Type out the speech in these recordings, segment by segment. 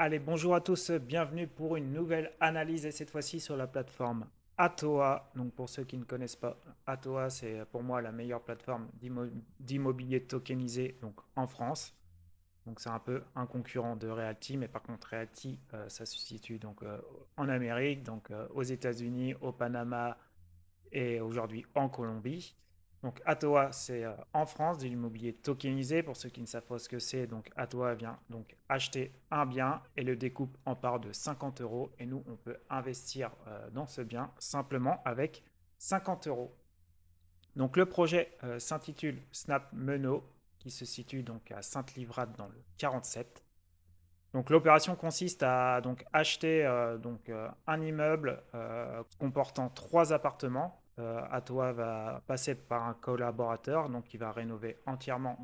Allez, bonjour à tous, bienvenue pour une nouvelle analyse et cette fois-ci sur la plateforme Atoa. Donc pour ceux qui ne connaissent pas, Atoa c'est pour moi la meilleure plateforme d'immobilier tokenisé donc en France. Donc c'est un peu un concurrent de Realty, mais par contre Realty ça se situe donc en Amérique, donc aux États-Unis, au Panama et aujourd'hui en Colombie. Donc Atoa, c'est en France de l'immobilier tokenisé. Pour ceux qui ne savent pas ce que c'est, donc Atoa vient donc acheter un bien et le découpe en parts de 50 euros. Et nous, on peut investir dans ce bien simplement avec 50 euros. Donc le projet s'intitule Snap Meno, qui se situe donc à Sainte-Livrade dans le 47. Donc l'opération consiste à donc acheter un immeuble comportant 3 appartements. Atoa va passer par un collaborateur donc qui va rénover entièrement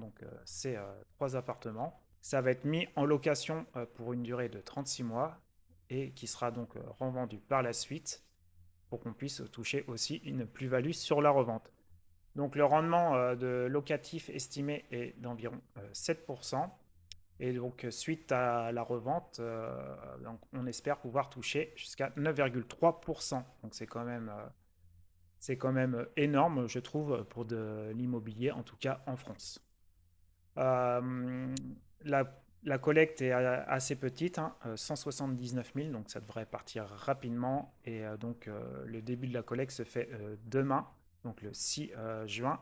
ces 3 appartements. Ça va être mis en location pour une durée de 36 mois et qui sera donc revendu par la suite pour qu'on puisse toucher aussi une plus-value sur la revente. Donc le rendement de locatif estimé est d'environ 7%. Et donc, suite à la revente, donc on espère pouvoir toucher jusqu'à 9,3%. Donc, c'est quand même énorme, je trouve, pour de l'immobilier, en tout cas en France. Euh, la, la collecte est assez petite, hein, 179 000, donc ça devrait partir rapidement. Et le début de la collecte se fait demain, donc le 6 juin,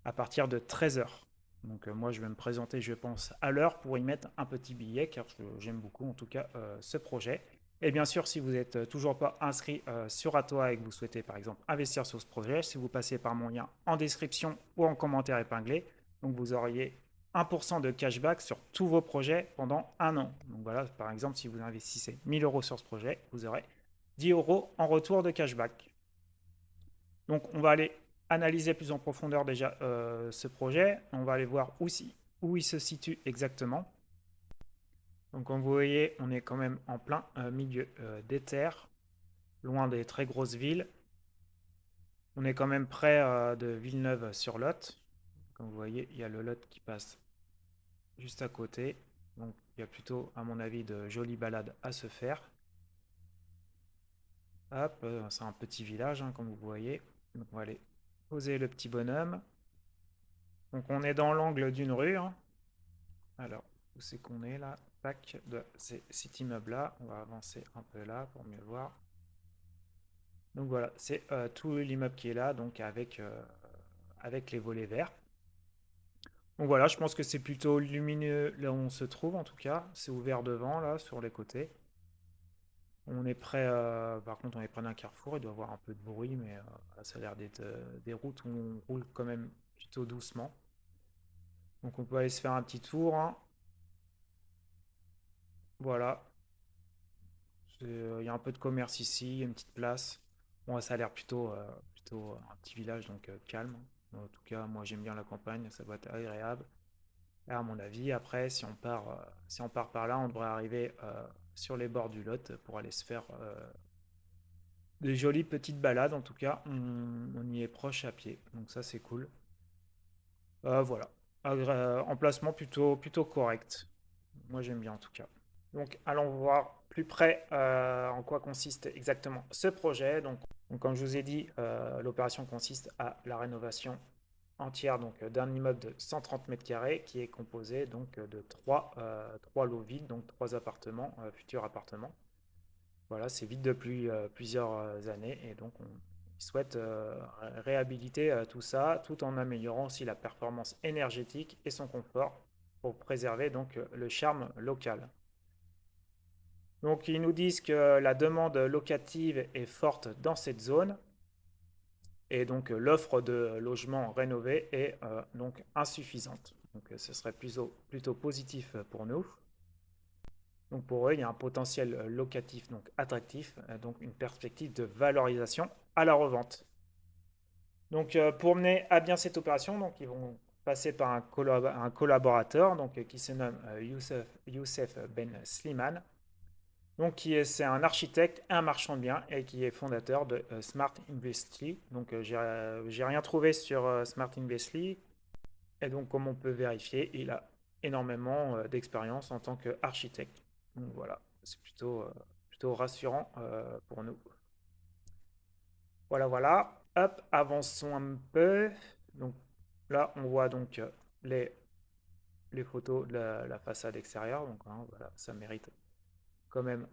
à partir de 13 heures. Donc moi je vais me présenter je pense à l'heure pour y mettre un petit billet car j'aime beaucoup en tout cas ce projet. Et bien sûr si vous n'êtes toujours pas inscrit sur Atoa et que vous souhaitez par exemple investir sur ce projet, si vous passez par mon lien en description ou en commentaire épinglé, donc vous auriez 1% de cashback sur tous vos projets pendant un an. Donc voilà, par exemple si vous investissez 1000 euros sur ce projet, vous aurez 10 euros en retour de cashback. Donc on va aller analyser plus en profondeur déjà ce projet. On va aller voir où il se situe exactement. Donc comme vous voyez, on est quand même en plein milieu des terres, loin des très grosses villes. On est quand même près de Villeneuve-sur-Lot. Comme vous voyez, il y a le Lot qui passe juste à côté. Donc il y a plutôt, à mon avis, de jolies balades à se faire. Hop, c'est un petit village, hein, comme vous voyez. Donc on va aller poser le petit bonhomme. Donc on est dans l'angle d'une rue, hein. Alors, où c'est qu'on est là? Tac, c'est cet immeuble-là. On va avancer un peu là pour mieux voir. Donc voilà, c'est tout l'immeuble qui est là, donc avec les volets verts. Donc voilà, je pense que c'est plutôt lumineux là où on se trouve en tout cas. C'est ouvert devant là, sur les côtés. On est près, par contre, on est près d'un carrefour. Il doit y avoir un peu de bruit, mais ça a l'air d'être des routes où on roule quand même plutôt doucement. Donc on peut aller se faire un petit tour, hein. Voilà, il y a un peu de commerce ici, une petite place. Bon, ça a l'air plutôt un petit village, donc calme. En tout cas, moi j'aime bien la campagne, ça doit être agréable. Et à mon avis, après, si on part par là, on devrait arriver sur les bords du Lot pour aller se faire de jolies petites balades. En tout cas, on y est proche à pied, donc ça c'est cool. Voilà, emplacement plutôt correct. Moi j'aime bien en tout cas. Donc, allons voir plus près en quoi consiste exactement ce projet. Donc, comme je vous ai dit, l'opération consiste à la rénovation entière d'un immeuble de 130 mètres carrés qui est composé de trois lots vides, donc 3 appartements, futurs appartements. Voilà, c'est vide depuis plusieurs années et donc on souhaite réhabiliter tout ça tout en améliorant aussi la performance énergétique et son confort pour préserver donc le charme local. Donc ils nous disent que la demande locative est forte dans cette zone et donc l'offre de logements rénovés est donc insuffisante. Donc ce serait plutôt positif pour nous. Donc pour eux, il y a un potentiel locatif donc attractif, donc une perspective de valorisation à la revente. Donc pour mener à bien cette opération, donc ils vont passer par un collaborateur donc, qui se nomme Youssef Ben Slimane. Donc, c'est un architecte, un marchand de biens et qui est fondateur de Smart Investly. Donc, j'ai rien trouvé sur Smart Investly. Et donc, comme on peut vérifier, il a énormément d'expérience en tant qu'architecte. Donc, voilà. c'est plutôt rassurant pour nous. Voilà, voilà. Hop, avançons un peu. Donc là, on voit donc les, les photos de la façade extérieure. Donc hein, voilà, ça mérite quand même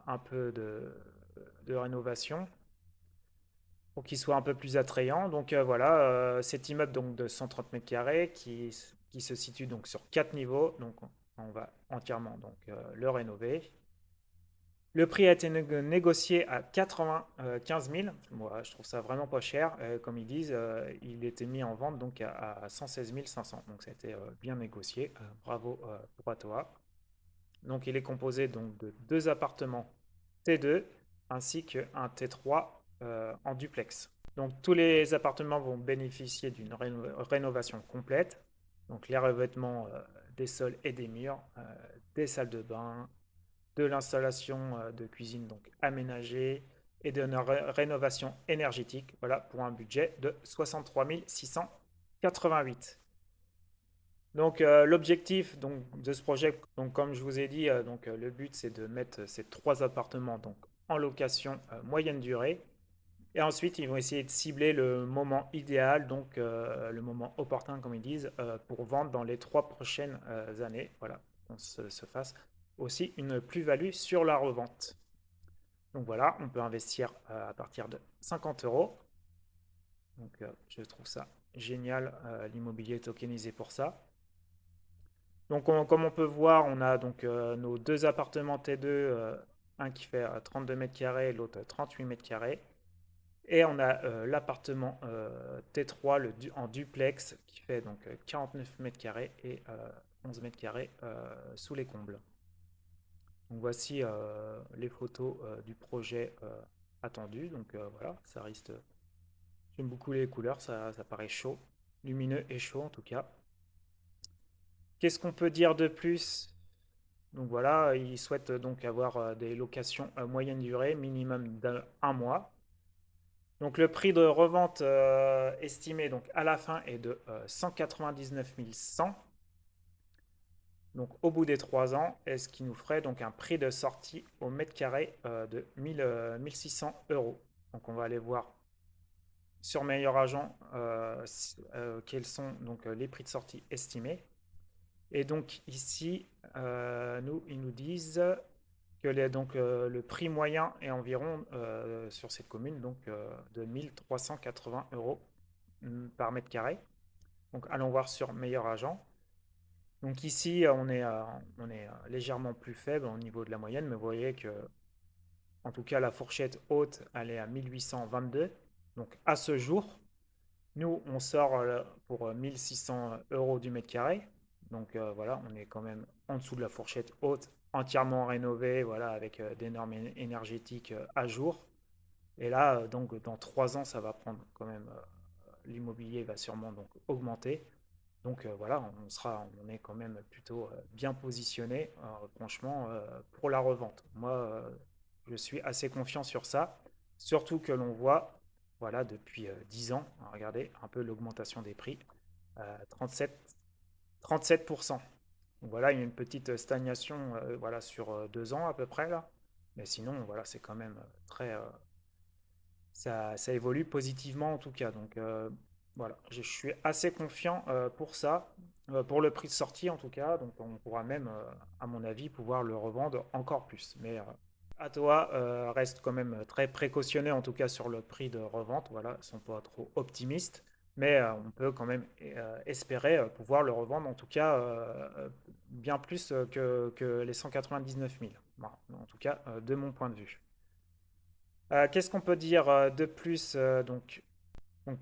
un peu de rénovation pour qu'il soit un peu plus attrayant. Donc voilà, cet immeuble donc, de 130 mètres carrés qui se situe donc sur 4 niveaux. Donc on va entièrement donc, le rénover. Le prix a été négocié à 95 000. Moi, je trouve ça vraiment pas cher. Comme ils disent, il était mis en vente donc à 116 500. Donc ça a été bien négocié. Bravo pour toi. Donc il est composé donc de deux appartements T2 ainsi qu'un T3 en duplex. Donc tous les appartements vont bénéficier d'une rénovation complète. Donc les revêtements des sols et des murs, des salles de bain, de l'installation de cuisine donc aménagée et de rénovation énergétique. Voilà pour un budget de 63 688. Donc l'objectif donc, de ce projet, donc, comme je vous ai dit, le but c'est de mettre ces trois appartements donc, en location moyenne durée. Et ensuite, ils vont essayer de cibler le moment idéal, donc le moment opportun, comme ils disent, pour vendre dans les 3 prochaines années. Voilà, qu'on se fasse aussi une plus-value sur la revente. Donc voilà, on peut investir à partir de 50 euros. Donc je trouve ça génial, l'immobilier tokenisé pour ça. Donc comme on peut voir, on a donc nos deux appartements T2, un qui fait 32 mètres carrés, l'autre 38 mètres carrés. Et on a l'appartement T3 en duplex qui fait donc 49 mètres carrés et 11 mètres carrés sous les combles. Donc voici les photos du projet attendu. Donc voilà, ça reste. J'aime beaucoup les couleurs, ça paraît chaud, lumineux et chaud en tout cas. Qu'est-ce qu'on peut dire de plus? Donc voilà, ils souhaitent donc avoir des locations à moyenne durée, minimum d'un mois. Donc le prix de revente estimé donc à la fin est de 199 100. Donc au bout des 3 ans, est ce qui nous ferait donc un prix de sortie au mètre carré de 1600 euros. Donc on va aller voir sur Meilleur Agent quels sont donc les prix de sortie estimés. Et donc ici, ils nous disent que le prix moyen est environ sur cette commune donc, de 1380 euros par mètre carré. Donc allons voir sur Meilleur Agent. Donc ici, on est légèrement plus faible au niveau de la moyenne, mais vous voyez que, en tout cas, la fourchette haute, elle est à 1822. Donc à ce jour, nous, on sort pour 1600 euros du mètre carré. Donc voilà, on est quand même en dessous de la fourchette haute, entièrement rénovée, voilà, avec des normes énergétiques à jour. Et là, donc dans 3 ans, ça va prendre quand même, l'immobilier va sûrement donc augmenter. Donc voilà, on est quand même plutôt bien positionné, franchement, pour la revente. Moi, je suis assez confiant sur ça, surtout que l'on voit, voilà, depuis 10 ans, regardez un peu l'augmentation des prix, 37, 37%. Donc voilà, il y a une petite stagnation voilà, sur 2 ans à peu près là. Mais sinon, voilà, c'est quand même très, ça évolue positivement en tout cas. Donc voilà, je suis assez confiant pour ça, pour le prix de sortie en tout cas. Donc on pourra même, à mon avis, pouvoir le revendre encore plus. Mais Atoa reste quand même très précautionné en tout cas sur le prix de revente. Voilà, ils sont pas trop optimistes. Mais on peut quand même espérer pouvoir le revendre en tout cas bien plus que les 199 000. Voilà, en tout cas, de mon point de vue. Qu'est-ce qu'on peut dire de plus donc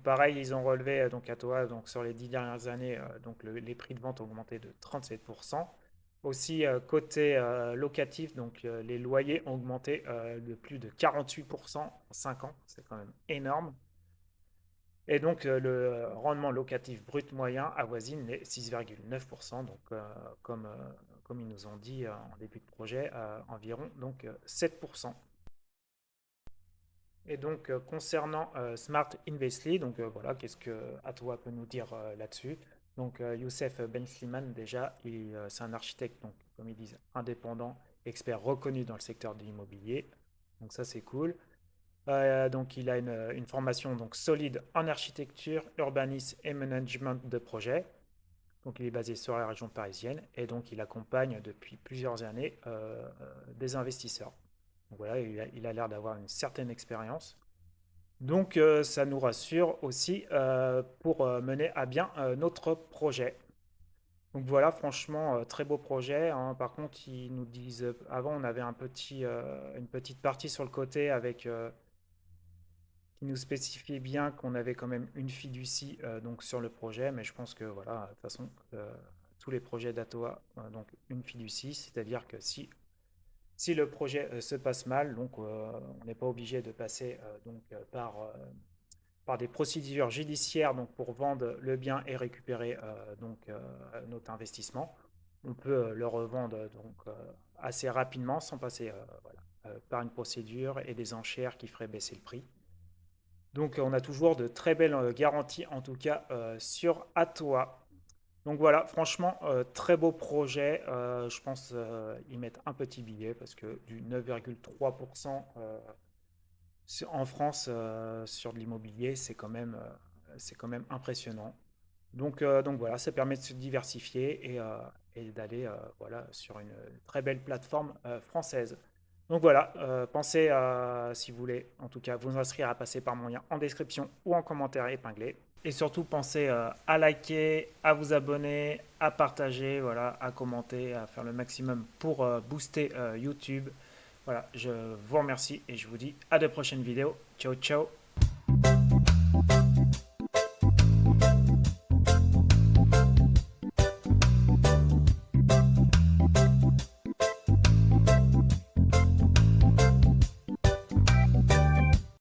pareil, ils ont relevé donc à toi donc sur les 10 dernières années donc les prix de vente ont augmenté de 37%. Aussi côté locatif, donc les loyers ont augmenté de plus de 48% en 5 ans, c'est quand même énorme. Et donc le rendement locatif brut moyen avoisine les 6,9%, donc comme ils nous ont dit en début de projet, environ donc 7%. Et donc, concernant Smart Investly, donc voilà, qu'est-ce que Atoua peut nous dire là-dessus? Donc, Youssef Ben Slimane, déjà, c'est un architecte, donc, comme ils disent, indépendant expert reconnu dans le secteur de l'immobilier. Donc ça, c'est cool. Donc il a une formation donc solide en architecture, urbanisme et management de projet. Donc il est basé sur la région parisienne et donc il accompagne depuis plusieurs années des investisseurs. Donc voilà, il a l'air d'avoir une certaine expérience. Donc ça nous rassure aussi pour mener à bien notre projet. Donc voilà, franchement, très beau projet, hein. Par contre, ils nous disent, avant on avait une petite partie sur le côté avec qui nous spécifiait bien qu'on avait quand même une fiducie donc sur le projet, mais je pense que voilà, de toute façon, tous les projets d'Atoa donc une fiducie, c'est-à-dire que si le projet se passe mal, donc on n'est pas obligé de passer par des procédures judiciaires donc pour vendre le bien et récupérer notre investissement. On peut le revendre assez rapidement sans passer par une procédure et des enchères qui feraient baisser le prix. Donc on a toujours de très belles garanties en tout cas sur Atoa. Donc voilà, franchement, très beau projet. Je pense ils mettent un petit billet parce que du 9,3% en France sur de l'immobilier, c'est quand même impressionnant. Donc voilà, ça permet de se diversifier et d'aller voilà, sur une très belle plateforme française. Donc voilà, pensez si vous voulez, en tout cas, vous inscrire à passer par mon lien en description ou en commentaire épinglé. Et surtout, pensez à liker, à vous abonner, à partager, voilà, à commenter, à faire le maximum pour booster YouTube. Voilà, je vous remercie et je vous dis à de prochaines vidéos. Ciao, ciao!